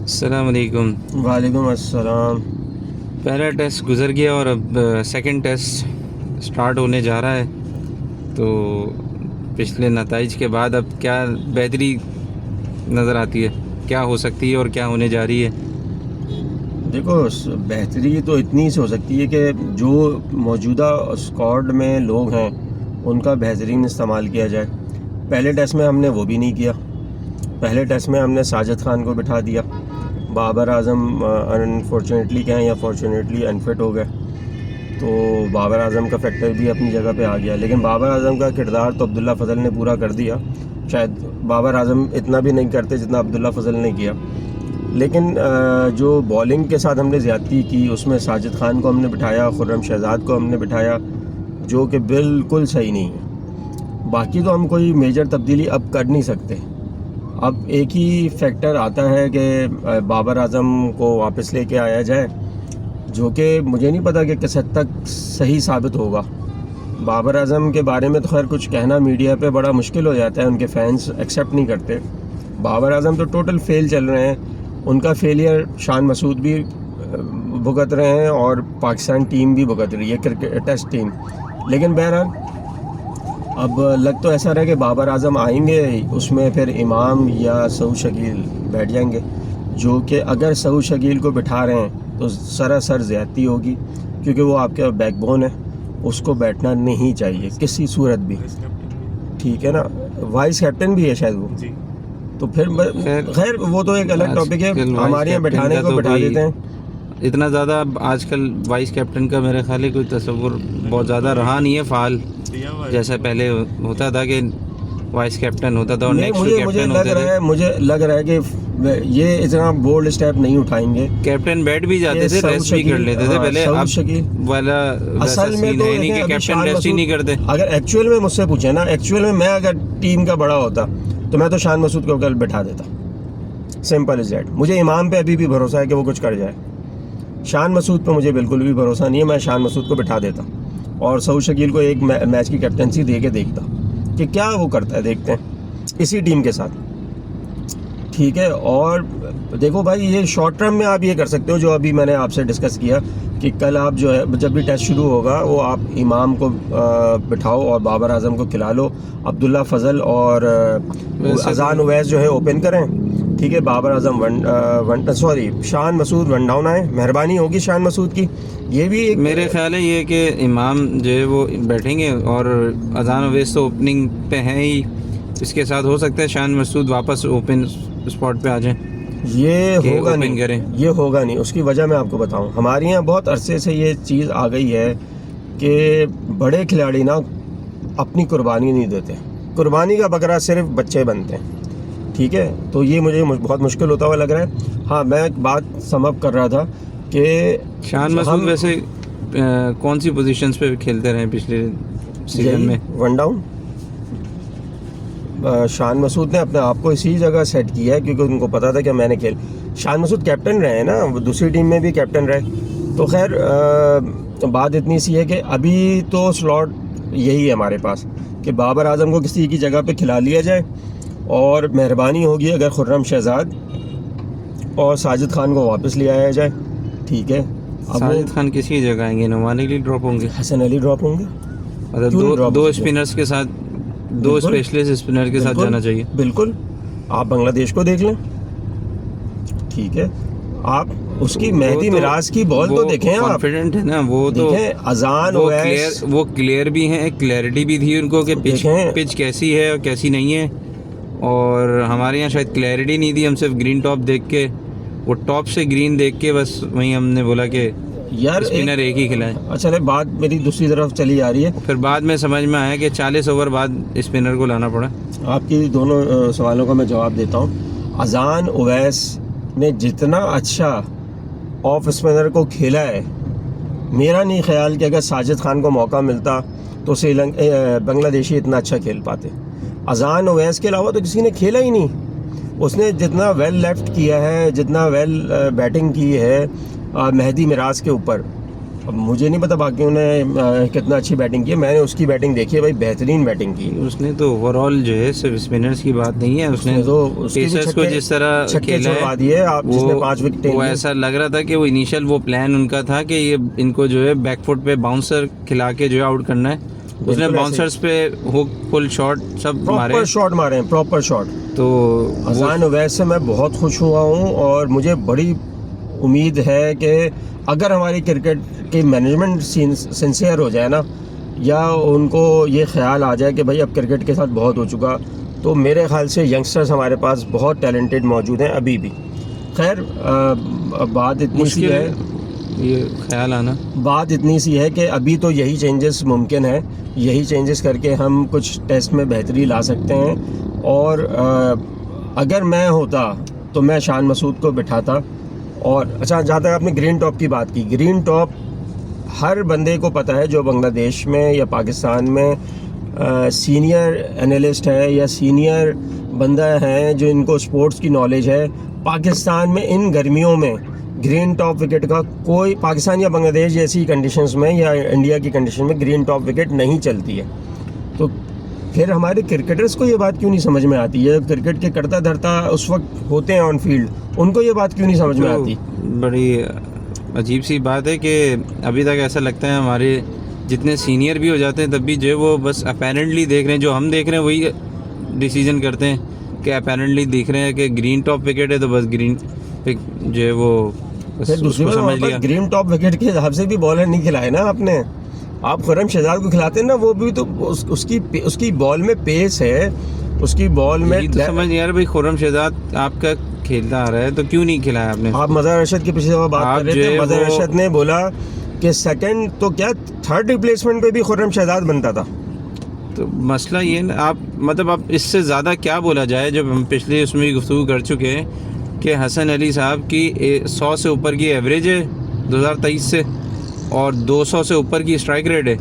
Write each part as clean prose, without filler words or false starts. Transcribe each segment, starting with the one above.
अस्सलाम वालेकुम। वालेकुम अस्सलाम। पहला टेस्ट गुज़र गया और अब सेकंड टेस्ट स्टार्ट होने जा रहा है। तो पिछले नताइज के बाद अब क्या बेहतरी नज़र आती है, क्या हो सकती है और क्या होने जा रही है? देखो, बेहतरी तो इतनी सी हो सकती है कि जो मौजूदा स्क्वाड में लोग हैं उनका बेहतरीन इस्तेमाल किया जाए। पहले टेस्ट में हमने वो भी नहीं किया। पहले टेस्ट में हमने साजिद खान को बिठा दिया। बाबर आज़म अनफॉर्चुनेटली कहें या फॉर्चुनेटली अनफिट हो गए, तो बाबर आज़म का फैक्टर भी अपनी जगह पे आ गया। लेकिन बाबर आज़म का किरदार तो अब्दुल्ला फ़ज़ल ने पूरा कर दिया। शायद बाबर आज़म इतना भी नहीं करते जितना अब्दुल्ला फ़ज़ल ने किया। लेकिन जो बॉलिंग के साथ हमने ज़्यादती की, उसमें साजिद खान को हमने बिठाया, खुर्रम शहज़ाद को हमने बिठाया, जो कि बिल्कुल सही नहीं है। बाकी तो हम कोई मेजर तब्दीली अब कर नहीं सकते। अब एक ही फैक्टर आता है कि बाबर आज़म को वापस लेके आया जाए, जो कि मुझे नहीं पता कि किस हद तक सही साबित होगा। बाबर आज़म के बारे में तो खैर कुछ कहना मीडिया पे बड़ा मुश्किल हो जाता है, उनके फैंस एक्सेप्ट नहीं करते। बाबर आज़म तो टोटल फेल चल रहे हैं। उनका फेलियर शान मसूद भी भुगत रहे हैं और पाकिस्तान टीम भी भुगत रही है, क्रिकेट टेस्ट टीम। लेकिन बहरहाल अब लग तो ऐसा रहा कि बाबर आज़म आएंगे, उसमें फिर इमाम या सऊद शकील बैठ जाएंगे, जो कि अगर सऊद शकील को बिठा रहे हैं तो सरासर ज़्यादती होगी, क्योंकि वो आपका बैकबोन है। उसको बैठना नहीं चाहिए किसी सूरत भी, ठीक है ना। वाइस कैप्टन भी है शायद वो, तो फिर खैर वो तो एक अलग टॉपिक है। हमारे यहाँ बैठाने को बिठा देते हैं। इतना ज़्यादा आजकल वाइस कैप्टन का मेरे ख्याल है कोई तस्वुर बहुत ज़्यादा रहा नहीं है फ़ाल, जैसा पहले होता था कि वाइस कैप्टन होता था और नेक्स्ट कैप्टन होते थे। मुझे लग रहा है कि ये इतना बोल्ड स्टेप नहीं उठाएंगे। कैप्टन बैठ भी जाते थे, रेस्ट भी कर लेते थे पहले। अब वाला असल में तो नहीं कि कैप्टन रेस्ट ही नहीं करते। अगर एक्चुअल में मुझसे पूछे ना, एक्चुअल में मैं अगर टीम का बड़ा होता तो मैं तो शान मसूद को कल बैठा देता। Simple is that. मुझे इमाम पे अभी भी भरोसा है कि वो कुछ कर जाए। शान मसूद पे मुझे बिल्कुल भी भरोसा नहीं है। मैं शान मसूद को बिठा देता और सऊद शकील को एक मैच की कैप्टनसी दे के देखता कि क्या वो करता है, देखते हैं इसी टीम के साथ, ठीक है। और देखो भाई, ये शॉर्ट टर्म में आप ये कर सकते हो जो अभी मैंने आपसे डिस्कस किया कि कल आप जो है जब भी टेस्ट शुरू होगा वो आप इमाम को बिठाओ और बाबर आज़म को खिला लो। अब्दुल्ला फ़ज़ल और अज़ान उवैस जो है ओपन करें, ठीक है। बाबर आज़म शान मसूद वन डाउन आए, मेहरबानी होगी शान मसूद की। ये भी एक मेरे ख्याल है ये कि इमाम जो है वो बैठेंगे और अज़ान उवैस तो ओपनिंग पे हैं ही, इसके साथ हो सकता है शान मसूद वापस ओपन स्पॉट पे आ जाएं। ये होगा नहीं, ये होगा नहीं। उसकी वजह मैं आपको बताऊं, हमारे यहाँ बहुत अरसे से ये चीज़ आ गई है कि बड़े खिलाड़ी ना अपनी कुर्बानी नहीं देते। कुर्बानी का बकरा सिर्फ बच्चे बनते हैं, ठीक है। तो ये मुझे बहुत मुश्किल होता हुआ लग रहा है। हाँ, मैं एक बात समअप कर रहा था कि शान मसूद वैसे कौन सी पोजीशंस पे खेलते रहे पिछले सीजन में? One down. शान मसूद ने अपने आप को इसी जगह सेट किया है क्योंकि उनको पता था कि मैंने शान मसूद कैप्टन रहे हैं ना, दूसरी टीम में भी कैप्टन रहे। तो खैर बात इतनी सी है कि अभी तो स्लॉट यही है हमारे पास कि बाबर आज़म को किसी की जगह पे खिला लिया जाए और मेहरबानी होगी अगर खुर्रम शहज़ाद और साजिद खान को वापस ले आया जाए, ठीक है। अब साजिद खान किसी जगह आएंगे? नुमान अली ड्रॉप होंगे, हसन अली ड्रॉप होंगे। मतलब दो स्पिनर्स के साथ, दो स्पेशलिस्ट स्पिनर के साथ जाना चाहिए। बिल्कुल, आप बांग्लादेश को देख लें, ठीक है। आप उसकी मेहदी मिराज की बॉल तो देखें, आप कॉन्फिडेंट है ना वो, तो अजान वो क्लियर भी हैं, क्लैरिटी भी थी उनको कि पिच कैसी है और कैसी नहीं है। और हमारे यहाँ शायद क्लैरिटी नहीं थी, हम सिर्फ ग्रीन टॉप देख के, वो टॉप से ग्रीन देख के बस वहीं हमने बोला कि यार स्पिनर एक ही खिलाए। अच्छा, बात मेरी दूसरी तरफ चली आ रही है। फिर बाद में समझ में आया कि 40 ओवर बाद स्पिनर को लाना पड़ा। आपकी दोनों सवालों का मैं जवाब देता हूँ। अज़ान उवैस ने जितना अच्छा ऑफ स्पिनर को खेला है, मेरा नहीं ख्याल कि अगर साजिद खान को मौका मिलता तो बांग्लादेशी इतना अच्छा खेल पाते। अज़ान उवैस के अलावा तो किसी ने खेला ही नहीं। उसने जितना वेल लेफ्ट किया है, जितना वेल बैटिंग की है मेहदी मिराज के ऊपर, अब मुझे नहीं पता बाकियों ने कितना अच्छी बैटिंग की है, मैंने उसकी बैटिंग देखी है भाई, बेहतरीन बैटिंग की। उसने तो ओवरऑल जो है सिर्फ स्पिनर्स की बात नहीं है, उसने तो उसके भी पेसर्स को जिस तरह छक्के खेला छुड़वा है दिए आप, जिसने 5 विकेट वो ऐसा लग रहा था कि वो इनिशियल वो प्लान उनका था कि ये इनको जो है बैकफुट पे बाउंसर खिला के जो है आउट करना है। उसने बाउंसर्स पे हुक पुल शॉट सब मारे, प्रॉपर शॉट मारे हैं, प्रॉपर शॉट। तो अजान उवैस से मैं बहुत खुश हुआ हूँ और मुझे बड़ी उम्मीद है कि अगर हमारी क्रिकेट की मैनेजमेंट सिंसियर हो जाए ना, या उनको ये ख्याल आ जाए कि भाई अब क्रिकेट के साथ बहुत हो चुका, तो मेरे ख्याल से यंगस्टर्स हमारे पास बहुत टैलेंटेड मौजूद हैं अभी भी। खैर बात इतनी सी है, ये ख्याल आना, बात इतनी सी है कि अभी तो यही चेंजेस मुमकिन है, यही चेंजेस करके हम कुछ टेस्ट में बेहतरी ला सकते हैं। और अगर मैं होता तो मैं शान मसूद को बिठाता। और अच्छा, जहाँ तक आपने ग्रीन टॉप की बात की, ग्रीन टॉप हर बंदे को पता है जो बांग्लादेश में या पाकिस्तान में सीनियर एनालिस्ट है या सीनियर बंदा है जो इनको स्पोर्ट्स की नॉलेज है। पाकिस्तान में इन गर्मियों में ग्रीन टॉप विकेट का कोई, पाकिस्तान या बांग्लादेश जैसी कंडीशंस में या इंडिया की कंडीशन में ग्रीन टॉप विकेट नहीं चलती है। तो फिर हमारे क्रिकेटर्स को ये बात क्यों नहीं समझ में आती है? क्रिकेट के करता धरता उस वक्त होते हैं ऑन फील्ड, उनको ये बात क्यों नहीं समझ में आती? बड़ी अजीब सी बात है कि अभी तक ऐसा लगता है हमारे जितने सीनियर भी हो जाते हैं तब भी जो है वो बस अपेरेंटली देख रहे हैं, जो हम देख रहे हैं वही डिसीजन करते हैं कि अपेरेंटली देख रहे हैं कि ग्रीन टॉप विकेट है तो बस ग्रीन जो है वो दूसरी समझ लिया। ग्रीन टॉप विकेट के हिसाब से भी बॉलर नहीं खिलाए ना आपने। आप खुर्रम शहजाद को खिलाते हैं ना, वो भी तो उसकी बॉल में पेस है, उसकी बॉल में तो समझ नहीं आ रहा भाई, खुर्रम शहजाद आपका खेलता आ रहा है तो क्यों नहीं खिलाया आपने? आप मजहर अरशद के पीछे बात कर रहे थे, मजहर अरशद ने बोला कि सेकंड तो क्या थर्ड रिप्लेसमेंट पे भी खुर्रम शहजाद बनता था। तो मसला ये ना, आप मतलब आप इससे ज़्यादा क्या बोला जाए, जब हम पिछले उसमें भी गुफ्तगू कर चुके हैं कि हसन अली साहब की 100 से ऊपर की एवरेज है 2023 से और 200 से ऊपर की स्ट्राइक रेट है।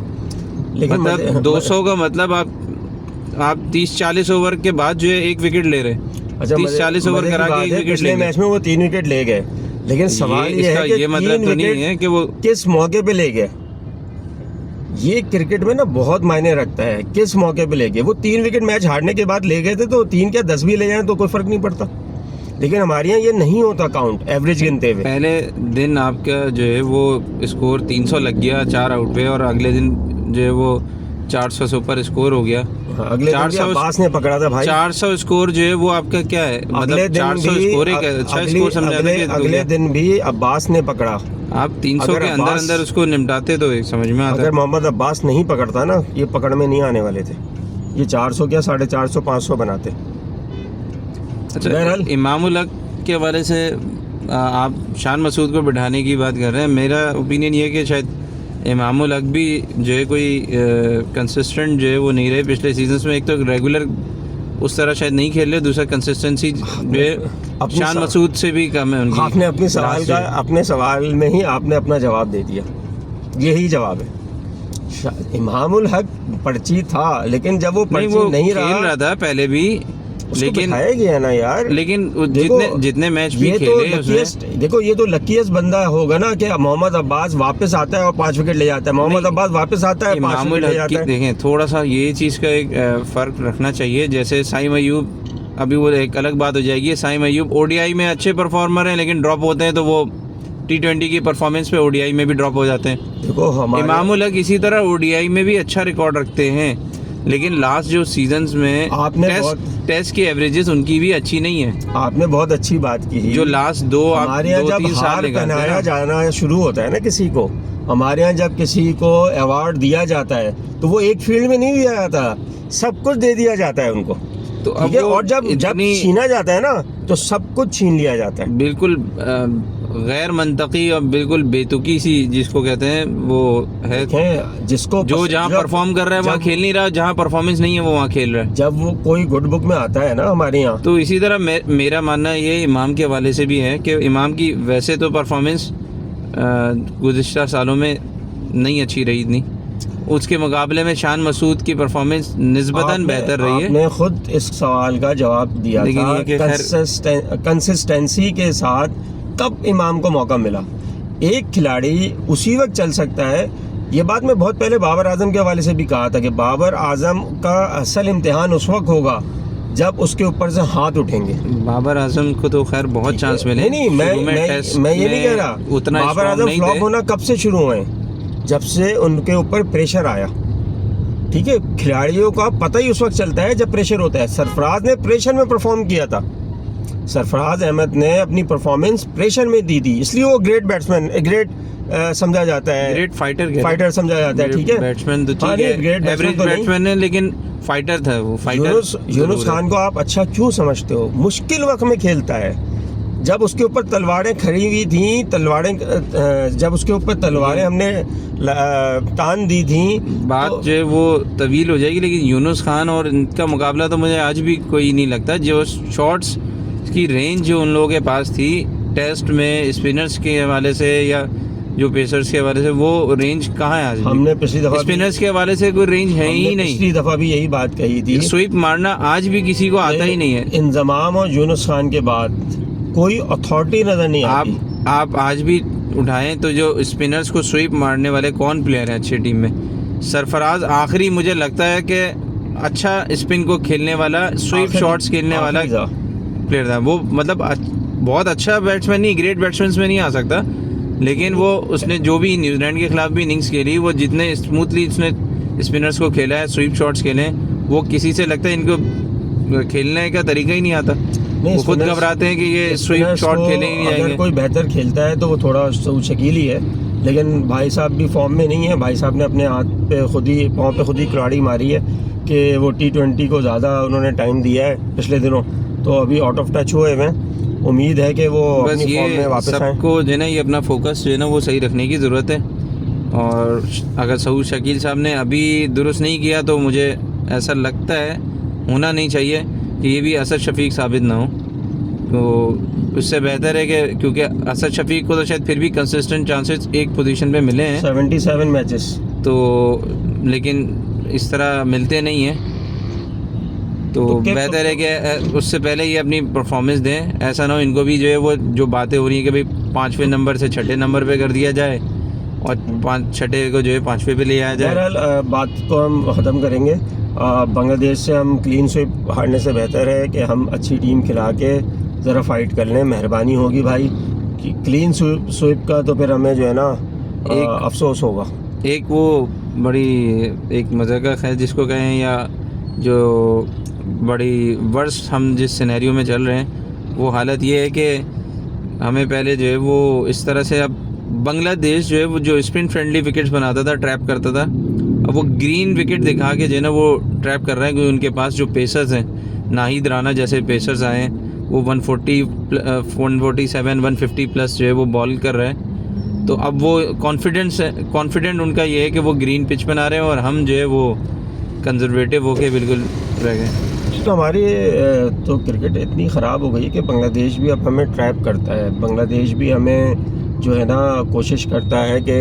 मतलब 200 का मतलब आप 30-40 ओवर के बाद जो है 1 विकेट ले रहे हैं। अच्छा, 30-40 ओवर करा के 1 विकेट ले, मैच में वो 3 विकेट ले गए, लेकिन सवाल ये है कि ये मतलब तो नहीं है कि वो किस मौके पे ले गए। ये क्रिकेट में ना बहुत मायने रखता है, किस मौके पे ले गए। वो 3 विकेट मैच हारने के बाद ले गए थे, तो 3 क्या 10 भी ले जाएं तो कोई फर्क नहीं पड़ता, लेकिन हमारे यहाँ ये नहीं होता काउंट एवरेज गिनते हुए। पहले दिन आपका जो है वो स्कोर 300 लग गया 4 आउट पे, और अगले दिन जो है वो 400 से ऊपर स्कोर हो गया। अगले दिन अब्बास ने पकड़ा था भाई 400 स्कोर जो है वो आपका क्या है, मतलब 400 स्कोर एक अच्छा स्कोर समझा था। अगले दिन भी अब्बास ने पकड़ा। आप 300 के अंदर अंदर उसको निपटाते तो एक समझ में आता। अगर मोहम्मद अब्बास नहीं पकड़ता ना, ये पकड़ में नहीं आने वाले थे, ये 400 क्या 450 500 बनाते। अच्छा, इमाम उल हक के हवाले से आप शान मसूद को बिठाने की बात कर रहे हैं। मेरा ओपिनियन ये है कि शायद इमाम उल हक भी जो है कोई कंसिस्टेंट जो है वो नहीं रहे पिछले सीजन्स में। एक तो रेगुलर उस तरह शायद नहीं खेल रहे, दूसरा कंसिस्टेंसी जो है शान मसूद से भी कम है उनकी। आपने अपने सवाल में ही आपने अपना जवाब दे दिया, यही जवाब है। इमाम उल हक पर्ची था, लेकिन जब वो पर्ची नहीं रहा था पहले भी, लेकिन दिखाया गया ना यार। लेकिन जितने मैच भी खेले उसमें देखो, ये तो लकीएस्ट बंदा होगा ना कि मोहम्मद अब्बास वापस आता है और 5 विकेट ले जाता है। मोहम्मद अब्बास वापस आता है, 5 विकेट ले जाता है। देखें, थोड़ा सा ये चीज़ का एक फ़र्क रखना चाहिए। जैसे साइम अयूब, अभी वो एक अलग बात हो जाएगी। साइम अयूब ओडीआई में अच्छे परफॉर्मर हैं, लेकिन ड्रॉप होते हैं तो वो T20 की परफॉर्मेंस पे ओडीआई में भी ड्रॉप हो जाते हैं। देखो, इमाम उल हक इसी तरह ओडीआई में भी अच्छा रिकॉर्ड रखते हैं, लेकिन लास्ट जो सीजन्स में टेस्ट की एवरेजेस उनकी भी अच्छी नहीं है। आपने बहुत अच्छी बात की। जो लास्ट हमारे यहाँ जब हार पहनाया जाना शुरू होता है ना किसी को, हमारे यहाँ जब किसी को अवार्ड दिया जाता है तो वो एक फील्ड में नहीं दिया जाता, सब कुछ दे दिया जाता है उनको। तो अब और जब छीना जाता है ना तो सब कुछ छीन लिया जाता है। बिल्कुल गैर मंतकी और बिल्कुल बेतुकी सी जिसको कहते हैं वो है, जिसको जो जहाँ परफॉर्म कर रहा है वहाँ खेल नहीं रहा, जहाँ परफॉर्मेंस नहीं है वो वहाँ खेल रहा है। जब वो कोई गुड बुक में आता है ना हमारे यहाँ, तो इसी तरह मेरा मानना ये इमाम के हवाले से भी है कि इमाम की वैसे तो परफॉर्मेंस गुज़िश्ता सालों में नहीं अच्छी रही इतनी, उसके मुकाबले में शान मसूद की परफॉर्मेंस निस्बतन बेहतर रही है। आपने खुद इस सवाल का जवाब दिया था, कंसिस्टेंसी के साथ कब इमाम को मौका मिला। एक खिलाड़ी उसी वक्त चल सकता है। ये बात मैं बहुत पहले बाबर आजम के हवाले से भी कहा था कि बाबर आजम का असल इम्तिहान उस वक्त होगा जब उसके ऊपर से हाथ उठेंगे। बाबर आजम को तो खैर बहुत चांस मिले। नहीं, मैं ये नहीं कह रहा। उतना बाबर आजम फ्लॉप होना कब से शुरू हुए? जब से उनके ऊपर प्रेशर आया। ठीक है, खिलाड़ियों का पता ही उस वक्त चलता है जब प्रेशर होता है। सरफराज ने प्रेशर में परफॉर्म किया था। सरफराज अहमद ने अपनी परफॉर्मेंस प्रेशर में दी थी, इसलिए वो ग्रेट बैट्समैन, ग्रेट समझा जाता है, ग्रेट फाइटर समझा जाता है। ठीक है, बैट्समैन तो ठीक है, ग्रेट बैट्समैन है, लेकिन फाइटर था वो। यूनुस खान को आप अच्छा क्यों समझते हो? मुश्किल वक्त में खेलता है। जब उसके ऊपर तलवारें खड़ी हुई थी, जब उसके ऊपर तलवारें हमने तान दी थी, बात जो है वो तवील हो जाएगी। लेकिन यूनुस खान और इनका मुकाबला तो मुझे आज भी कोई नहीं लगता। जो शॉट्स की रेंज जो उन लोगों के पास थी टेस्ट में स्पिनर्स के हवाले से या जो पेसर्स के हवाले से, वो रेंज कहाँ है आज? हमने पिछली दफा स्पिनर्स के हवाले से कोई रेंज है ही नहीं। पिछली दफा भी यही बात कही थी, स्वीप मारना आज भी किसी को आता ही नहीं है। इंजमाम और यूनुस खान के बाद कोई अथॉरिटी नजर नहीं आती। आप आज भी उठाएं तो जो स्पिनर्स को स्वीप मारने वाले कौन प्लेयर हैं अच्छी टीम में? सरफराज आखिरी मुझे लगता है कि अच्छा स्पिन को खेलने वाला, स्वीप शॉट्स खेलने वाला प्लेयर था वो। मतलब बहुत अच्छा बैट्समैन नहीं, ग्रेट बैट्समैन में नहीं आ सकता, लेकिन वो उसने जो भी न्यूजीलैंड के खिलाफ भी इनिंग्स खेली, वो जितने स्मूथली उसने स्पिनर्स को खेला है, स्वीप शॉट्स खेले, वो किसी से लगता है इनको खेलने का तरीका ही नहीं आता। वो खुद घबराते हैं कि ये स्वीप शॉट खेले ही नहीं जाएंगे। अगर कोई बेहतर खेलता है तो वो थोड़ा शकील ही है, लेकिन भाई साहब भी फॉर्म में नहीं है। भाई साहब ने अपने हाथ पे खुद ही, पाँव पे खुद ही कुल्हाड़ी मारी है कि वो T20 को ज़्यादा उन्होंने टाइम दिया है पिछले दिनों, तो अभी आउट ऑफ टच हुए हुए। उम्मीद है कि वो अपनी फॉर्म में वापस आए। सबको जो है ना ये अपना फोकस जो है ना वो सही रखने की ज़रूरत है। और अगर सऊद शकील साहब ने अभी दुरुस्त नहीं किया तो मुझे ऐसा लगता है, होना नहीं चाहिए कि ये भी असद शफीक साबित ना हो। तो उससे बेहतर है कि, क्योंकि असद शफीक को तो शायद फिर भी कंसिस्टेंट चांसेस एक पोजीशन पे मिले हैं 77 मैचेस, तो लेकिन इस तरह मिलते नहीं हैं। तो बेहतर है कि उससे पहले ये अपनी परफॉर्मेंस दें। ऐसा ना हो इनको भी जो है वो जो बातें हो रही हैं कि भाई 5वें नंबर से 6ठे नंबर पे कर दिया जाए और 6ठे को जो है 5वें पे ले आया जाए। बहरहाल बात को हम ख़त्म करेंगे। बांग्लादेश से हम क्लीन स्वीप हारने से बेहतर है कि हम अच्छी टीम खिला के ज़रा फाइट कर लें। मेहरबानी होगी भाई कि क्लीन स्वीप का तो फिर हमें जो है ना अफसोस होगा। एक वो बड़ी एक मज़े का खैर जिसको कहें, या जो बड़ी वर्ष हम जिस सिनेरियो में चल रहे हैं, वो हालत ये है कि हमें पहले जो है वो इस तरह से, अब बांग्लादेश जो है वो जो स्पिन फ्रेंडली विकेट्स बनाता था, ट्रैप करता था, अब वो ग्रीन विकेट दिखा के जो है ना वो ट्रैप कर रहे हैं। क्योंकि उनके पास जो पेसर्स हैं, नाहिद राना जैसे पेसर्स आए हैं, वो 147 150 प्लस जो है वो बॉल कर रहे हैं। तो अब वो कॉन्फिडेंट उनका ये है कि वो ग्रीन पिच बना रहे हैं और हम जो है वो कंजर्वेटिव होके बिल्कुल रह गए। तो हमारी तो क्रिकेट इतनी ख़राब हो गई कि बांग्लादेश भी अब हमें ट्रैप करता है। बांग्लादेश भी हमें जो है ना कोशिश करता है कि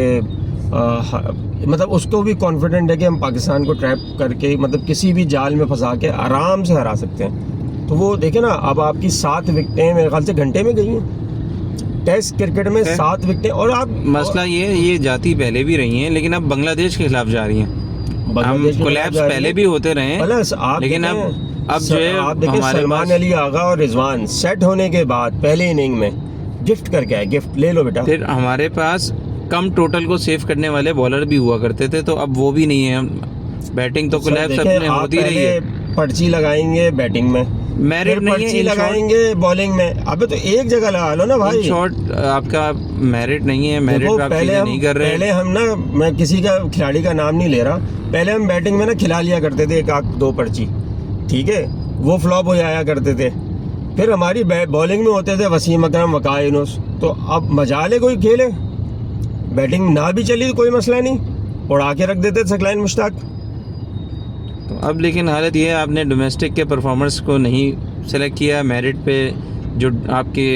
मतलब उसको भी कॉन्फिडेंट है कि हम पाकिस्तान को ट्रैप करके मतलब किसी भी जाल में फंसा के आराम से हरा सकते हैं। तो वो देखे ना, अब आपकी 7 विकेटें मेरे ख्याल से घंटे में गई हैं टेस्ट क्रिकेट में, 7 विकेटें। और आप मसला ये जाती पहले भी रही हैं, लेकिन अब बांग्लादेश के खिलाफ जा रही हैं। हम कोलैप्स पहले भी होते रहे हैं, लेकिन अब जो है आप देखें सलमान अली आगा और रिजवान सेट होने के बाद पहले इनिंग में गिफ्ट करके आए, गिफ्ट ले लो बेटा। फिर हमारे पास कम टोटल को सेव करने वाले बॉलर भी हुआ करते थे, तो अब वो भी नहीं है। बैटिंग तो कोलैप्स अपने होती रही है। पर्ची लगाएंगे बैटिंग में, मेरिट नहीं है, पर्ची लगाएंगे बॉलिंग में। अबे तो एक जगह लगा लो ना भाई। शॉट आपका मेरिट नहीं है, मेरिट आप चीजें नहीं कर रहे हैं। पहले हम ना, मैं किसी का खिलाड़ी का नाम नहीं ले रहा, पहले हम बैटिंग में ना खिला लिया करते थे 1-2 पर्ची, ठीक है, वो फ्लॉप हो जाया करते थे। फिर हमारी बॉलिंग में होते थे वसीम अकरम, वक़ार यूनुस। तो अब मजाल है कोई खेले, बैटिंग ना भी चली तो कोई मसला नहीं, उड़ा के रख देते सकलाइन मुश्ताक। तो अब लेकिन हालत ये है, आपने डोमेस्टिक के परफॉर्मर्स को नहीं सेलेक्ट किया मेरिट पे। जो आपके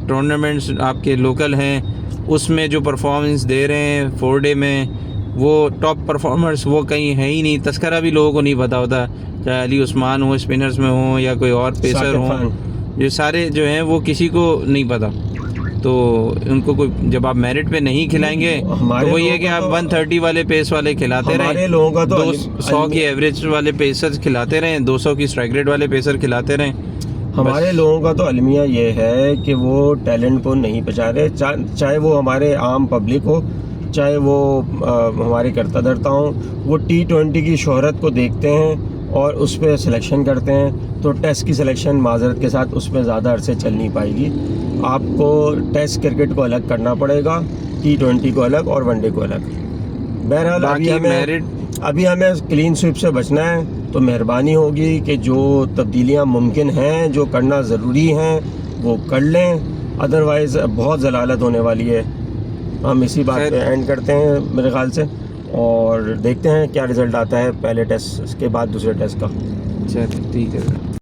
टूर्नामेंट्स आपके लोकल हैं उसमें जो परफॉर्मेंस दे रहे हैं 4 डे में, वो टॉप परफॉर्मर्स वो कहीं है ही नहीं। तस्करा भी लोगों को नहीं पता होता, चाहे अली उस्मान हो स्पिनर्स में हो या कोई और पेसर हो, ये सारे जो हैं वो किसी को नहीं पता। तो उनको कोई, जब आप मेरिट पे नहीं खिलाएंगे हमारे तो वही है कि लोगों आप का 130 वाले पेस वाले खिलाते हमारे रहें, लोगों का तो 100 की एवरेज वाले पेसर खिलाते रहें, 200 की स्ट्राइक रेट वाले पेसर खिलाते रहें। हमारे लोगों का तो अलमिया ये है कि वो टैलेंट को नहीं पहचान रहे, चाहे वो हमारे आम पब्लिक हो, चाहे वो हमारे करता धरता हो, वो T20 की शोहरत को देखते हैं और उस पर सिलेक्शन करते हैं। तो टेस्ट की सिलेक्शन माजरत के साथ उस पर ज़्यादा अरसे चल नहीं पाएगी। आपको टेस्ट क्रिकेट को अलग करना पड़ेगा, T20 को अलग और वनडे को अलग। बहरहाल अभी हमें क्लीन स्वीप से बचना है, तो मेहरबानी होगी कि जो तब्दीलियां मुमकिन हैं, जो करना ज़रूरी हैं, वो कर लें, अदरवाइज़ बहुत जलालत होने वाली है। हम इसी बात पे एंड करते हैं मेरे ख्याल से, और देखते हैं क्या रिज़ल्ट आता है पहले टेस्ट के बाद दूसरे टेस्ट का। चलिए ठीक है।